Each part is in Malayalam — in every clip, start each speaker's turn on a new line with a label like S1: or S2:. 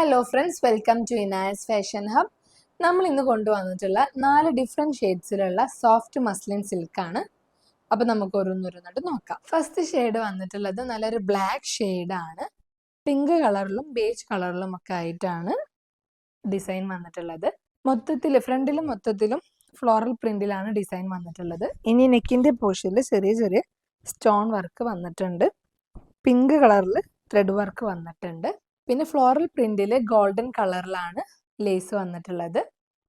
S1: Hello friends, welcome to Inayas fashion hub. നമ്മൾ ഇന്ന് കൊണ്ടുവന്നിട്ടുള്ള 4 ഡിഫറെൻറ്റ് ഷെയ്ഡ്സിലുള്ള സോഫ്റ്റ് മസ്ലിൻ സിൽക്കാണ്. അപ്പോൾ നമുക്ക് ഓരോന്നോരോന്നായിട്ട് നോക്കാം. ഫസ്റ്റ് ഷെയ്ഡ് വന്നിട്ടുള്ളത് നല്ലൊരു ബ്ലാക്ക് ഷെയ്ഡാണ്. പിങ്ക് കളറിലും ബേജ് കളറിലും ഒക്കെ ആയിട്ടാണ് ഡിസൈൻ വന്നിട്ടുള്ളത്. ഫ്രണ്ടിലും മൊത്തത്തിലും ഫ്ലോറൽ പ്രിന്റിലാണ് ഡിസൈൻ വന്നിട്ടുള്ളത്. ഇനി നെക്കിൻ്റെ പോർഷനിൽ ചെറിയ ചെറിയ സ്റ്റോൺ വർക്ക് വന്നിട്ടുണ്ട്. പിങ്ക് കളറിൽ ത്രെഡ് വർക്ക് വന്നിട്ടുണ്ട്. പിന്നെ ഫ്ലോറൽ പ്രിന്റിൽ ഗോൾഡൻ കളറിലാണ് ലേസ് വന്നിട്ടുള്ളത്.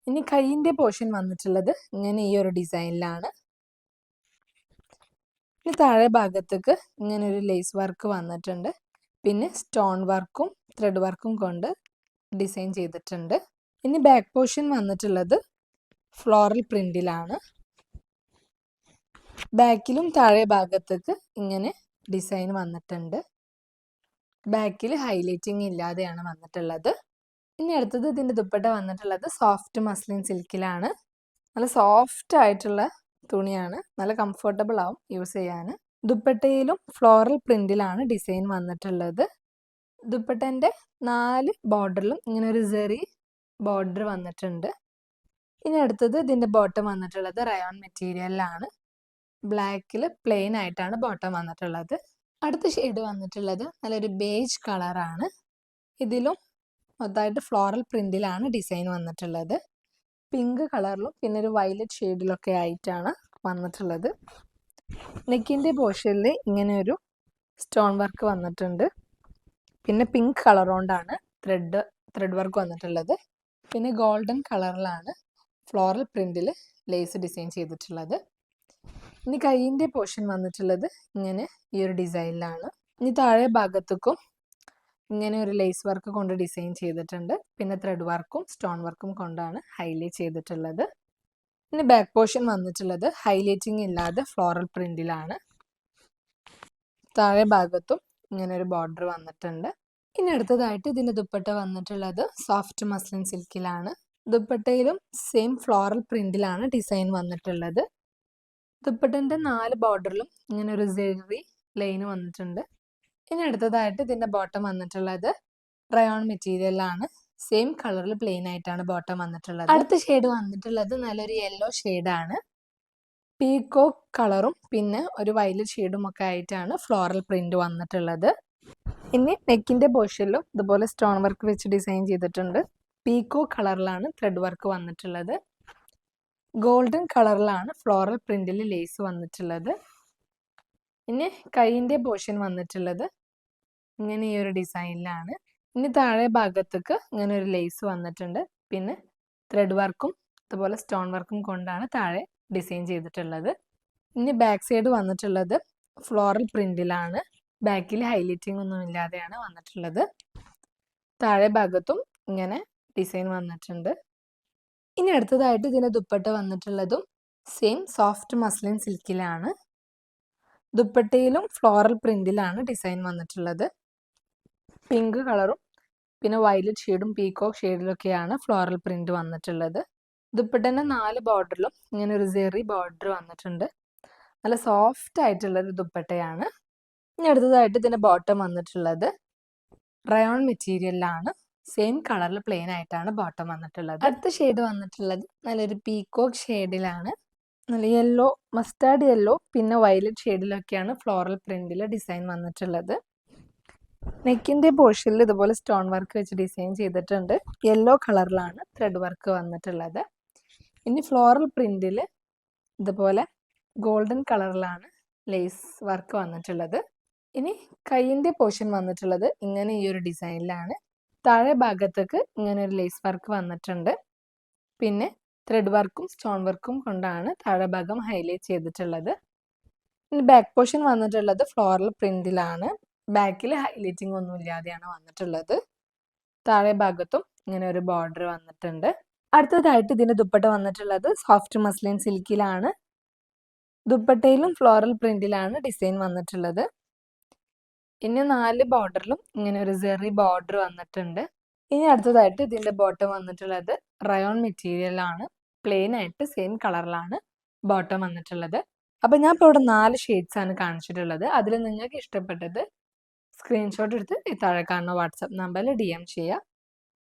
S1: ഇനി കൈയിൻ്റെ പോർഷൻ വന്നിട്ടുള്ളത് ഇങ്ങനെ ഈ ഒരു ഡിസൈനിലാണ്. ഇനി താഴെ ഭാഗത്തേക്ക് ഇങ്ങനെ ഒരു ലേസ് വർക്ക് വന്നിട്ടുണ്ട്. പിന്നെ സ്റ്റോൺ വർക്കും ത്രെഡ് വർക്കും കൊണ്ട് ഡിസൈൻ ചെയ്തിട്ടുണ്ട്. ഇനി ബാക്ക് പോർഷൻ വന്നിട്ടുള്ളത് ഫ്ലോറൽ പ്രിന്റിലാണ്. ബാക്കിലും താഴെ ഭാഗത്തേക്ക് ഇങ്ങനെ ഡിസൈൻ വന്നിട്ടുണ്ട്. ബാക്കിൽ ഹൈലൈറ്റിംഗ് ഇല്ലാതെയാണ് വന്നിട്ടുള്ളത്. ഇനി അടുത്തത് ഇതിൻ്റെ ദുപ്പട്ട വന്നിട്ടുള്ളത് സോഫ്റ്റ് മസ്ലിൻ സിൽക്കിലാണ്. നല്ല സോഫ്റ്റ് ആയിട്ടുള്ള തുണിയാണ്, നല്ല കംഫർട്ടബിൾ ആവും യൂസ് ചെയ്യാൻ. ദുപ്പട്ടയിലും ഫ്ലോറൽ പ്രിന്റിലാണ് ഡിസൈൻ വന്നിട്ടുള്ളത്. ദുപ്പട്ടൻ്റെ 4 ബോർഡറിലും ഇങ്ങനെ ഒരു സെറി ബോർഡർ വന്നിട്ടുണ്ട്. ഇനി അടുത്തത് ഇതിൻ്റെ ബോട്ടം വന്നിട്ടുള്ളത് റയോൺ മെറ്റീരിയലിലാണ്. ബ്ലാക്കിൽ പ്ലെയിൻ ആയിട്ടാണ് ബോട്ടം വന്നിട്ടുള്ളത്. അടുത്ത ഷെയ്ഡ് വന്നിട്ടുള്ളത് നല്ലൊരു ബേജ് കളറാണ്. ഇതിലും മൊത്തമായിട്ട് ഫ്ലോറൽ പ്രിന്റിലാണ് ഡിസൈൻ വന്നിട്ടുള്ളത്. പിങ്ക് കളറിലും പിന്നെ ഒരു വയലറ്റ് ഷെയ്ഡിലൊക്കെ ആയിട്ടാണ് വന്നിട്ടുള്ളത്. നെക്കിൻ്റെ പോർഷനിൽ ഇങ്ങനെ ഒരു സ്റ്റോൺ വർക്ക് വന്നിട്ടുണ്ട്. പിന്നെ പിങ്ക് കളർ കൊണ്ടാണ് ത്രെഡ് വർക്ക് വന്നിട്ടുള്ളത്. പിന്നെ ഗോൾഡൻ കളറിലാണ് ഫ്ലോറൽ പ്രിന്റിൽ ലേസ് ഡിസൈൻ ചെയ്തിട്ടുള്ളത്. ഇനി കൈയിൻ്റെ പോർഷൻ വന്നിട്ടുള്ളത് ഇങ്ങനെ ഈ ഒരു ഡിസൈനിലാണ്. ഇനി താഴെ ഭാഗത്തേക്കും ഇങ്ങനെ ഒരു ലേസ് വർക്ക് കൊണ്ട് ഡിസൈൻ ചെയ്തിട്ടുണ്ട്. പിന്നെ ത്രെഡ് വർക്കും സ്റ്റോൺ വർക്കും കൊണ്ടാണ് ഹൈലൈറ്റ് ചെയ്തിട്ടുള്ളത്. ഇനി ബാക്ക് പോർഷൻ വന്നിട്ടുള്ളത് ഹൈലൈറ്റിംഗ് ഇല്ലാതെ ഫ്ലോറൽ പ്രിന്റിലാണ്. താഴെ ഭാഗത്തും ഇങ്ങനെ ഒരു ബോർഡർ വന്നിട്ടുണ്ട്. ഇനി അടുത്തതായിട്ട് ഇതിൻ്റെ ദുപ്പട്ട വന്നിട്ടുള്ളത് സോഫ്റ്റ് മസ്ലിൻ സിൽക്കിലാണ്. ദുപ്പട്ടയിലും സെയിം ഫ്ലോറൽ പ്രിന്റിലാണ് ഡിസൈൻ വന്നിട്ടുള്ളത്. ദുപ്പട്ടൻ്റെ 4 ബോർഡറിലും ഇങ്ങനെ ഒരു സെറി ലൈൻ വന്നിട്ടുണ്ട്. ഇനി അടുത്തതായിട്ട് ഇതിൻ്റെ ബോട്ടം വന്നിട്ടുള്ളത് റയോൺ മെറ്റീരിയലാണ്. സെയിം കളറിൽ പ്ലെയിൻ ആയിട്ടാണ് ബോട്ടം വന്നിട്ടുള്ളത്. അടുത്ത ഷെയ്ഡ് വന്നിട്ടുള്ളത് നല്ലൊരു യെല്ലോ ഷെയ്ഡാണ്. പീകോക്ക് കളറും പിന്നെ ഒരു വയലറ്റ് ഷെയ്ഡും ഒക്കെ ആയിട്ടാണ് ഫ്ലോറൽ പ്രിന്റ് വന്നിട്ടുള്ളത്. ഇനി നെക്കിൻ്റെ പോർഷനിലും ഇതുപോലെ സ്റ്റോൺ വർക്ക് വെച്ച് ഡിസൈൻ ചെയ്തിട്ടുണ്ട്. പീകോക്ക് കളറിലാണ് ത്രെഡ് വർക്ക് വന്നിട്ടുള്ളത്. ഗോൾഡൻ കളറിലാണ് ഫ്ലോറൽ പ്രിന്റിൽ ലേസ് വന്നിട്ടുള്ളത്. ഇനി കൈയിൻ്റെ പോർഷൻ വന്നിട്ടുള്ളത് ഇങ്ങനെ ഈ ഒരു ഡിസൈനിലാണ്. ഇനി താഴെ ഭാഗത്തേക്ക് ഇങ്ങനെ ഒരു ലേസ് വന്നിട്ടുണ്ട്. പിന്നെ ത്രെഡ് വർക്കും അതുപോലെ സ്റ്റോൺ വർക്കും കൊണ്ടാണ് താഴെ ഡിസൈൻ ചെയ്തിട്ടുള്ളത്. ഇനി ബാക്ക് സൈഡ് വന്നിട്ടുള്ളത് ഫ്ലോറൽ പ്രിന്റിലാണ്. ബാക്കിൽ ഹൈലൈറ്റിംഗ് ഒന്നും ഇല്ലാതെയാണ് വന്നിട്ടുള്ളത്. താഴെ ഭാഗത്തും ഇങ്ങനെ ഡിസൈൻ വന്നിട്ടുണ്ട്. ഇനി അടുത്തതായിട്ട് ഇതിൻ്റെ ദുപ്പട്ട വന്നിട്ടുള്ളതും സെയിം സോഫ്റ്റ് മസ്ലിൻ സിൽക്കിലാണ്. ദുപ്പട്ടയിലും ഫ്ലോറൽ പ്രിന്റിലാണ് ഡിസൈൻ വന്നിട്ടുള്ളത്. പിങ്ക് കളറും പിന്നെ വയലറ്റ് ഷെയ്ഡും പീകോക്ക് ഷെയ്ഡിലൊക്കെയാണ് ഫ്ലോറൽ പ്രിന്റ് വന്നിട്ടുള്ളത്. ദുപ്പട്ടൻ്റെ 4 ബോർഡറിലും ഇങ്ങനെ ഒരു സെറി ബോർഡർ വന്നിട്ടുണ്ട്. നല്ല സോഫ്റ്റ് ആയിട്ടുള്ളൊരു ദുപ്പട്ടയാണ്. ഇനി അടുത്തതായിട്ട് ഇതിൻ്റെ ബോട്ടം വന്നിട്ടുള്ളത് റയോൺ മെറ്റീരിയലിലാണ്. സെയിം കളറിൽ പ്ലെയിൻ ആയിട്ടാണ് ബോട്ടം വന്നിട്ടുള്ളത്. അടുത്ത ഷെയ്ഡ് വന്നിട്ടുള്ളത് നല്ലൊരു പീകോക്ക് ഷെയ്ഡിലാണ്. നല്ല യെല്ലോ, മസ്റ്റാർഡ് യെല്ലോ പിന്നെ വയലറ്റ് ഷെയ്ഡിലൊക്കെയാണ് ഫ്ലോറൽ പ്രിന്റിൽ ഡിസൈൻ വന്നിട്ടുള്ളത്. നെക്കിൻ്റെ പോർഷനിൽ ഇതുപോലെ സ്റ്റോൺ വർക്ക് വെച്ച് ഡിസൈൻ ചെയ്തിട്ടുണ്ട്. യെല്ലോ കളറിലാണ് ത്രെഡ് വർക്ക് വന്നിട്ടുള്ളത്. ഇനി ഫ്ലോറൽ പ്രിന്റിൽ ഇതുപോലെ ഗോൾഡൻ കളറിലാണ് ലേസ് വർക്ക് വന്നിട്ടുള്ളത്. ഇനി കൈയിൻ്റെ പോർഷൻ വന്നിട്ടുള്ളത് ഇങ്ങനെ ഈ ഒരു ഡിസൈനിലാണ്. താഴെ ഭാഗത്തേക്ക് ഇങ്ങനെ ഒരു ലേസ് വർക്ക് വന്നിട്ടുണ്ട്. പിന്നെ ത്രെഡ് വർക്കും സ്റ്റോൺ വർക്കും കൊണ്ടാണ് താഴെ ഭാഗം ഹൈലൈറ്റ് ചെയ്തിട്ടുള്ളത്. ഇനി ബാക്ക് പോർഷൻ വന്നിട്ടുള്ളത് ഫ്ലോറൽ പ്രിന്റിലാണ്. ബാക്കിൽ ഹൈലൈറ്റിംഗ് ഒന്നും ഇല്ലാതെയാണ് വന്നിട്ടുള്ളത്. താഴെ ഭാഗത്തും ഇങ്ങനെ ഒരു ബോർഡർ വന്നിട്ടുണ്ട്. അടുത്തതായിട്ട് ഇതിൻ്റെ ദുപ്പട്ട വന്നിട്ടുള്ളത് സോഫ്റ്റ് മസ്ലിൻ സിൽക്കിലാണ്. ദുപ്പട്ടയിലും ഫ്ലോറൽ പ്രിന്റിലാണ് ഡിസൈൻ വന്നിട്ടുള്ളത്. ഇനി 4 ബോർഡറിലും ഇങ്ങനെ ഒരു സെറി ബോർഡർ വന്നിട്ടുണ്ട്. ഇനി അടുത്തതായിട്ട് ഇതിൻ്റെ ബോട്ടം വന്നിട്ടുള്ളത് റയോൺ മെറ്റീരിയലാണ്. പ്ലെയിൻ ആയിട്ട് സെയിം കളറിലാണ് ബോട്ടം വന്നിട്ടുള്ളത്. അപ്പം ഞാൻ ഇപ്പോൾ ഇവിടെ 4 ഷെയ്ഡ്സ് ആണ് കാണിച്ചിട്ടുള്ളത്. അതിൽ നിങ്ങൾക്ക് ഇഷ്ടപ്പെട്ടത് സ്ക്രീൻഷോട്ട് എടുത്ത് ഈ താഴെ കാണുന്ന വാട്സപ്പ് നമ്പറിൽ DM ചെയ്യുക.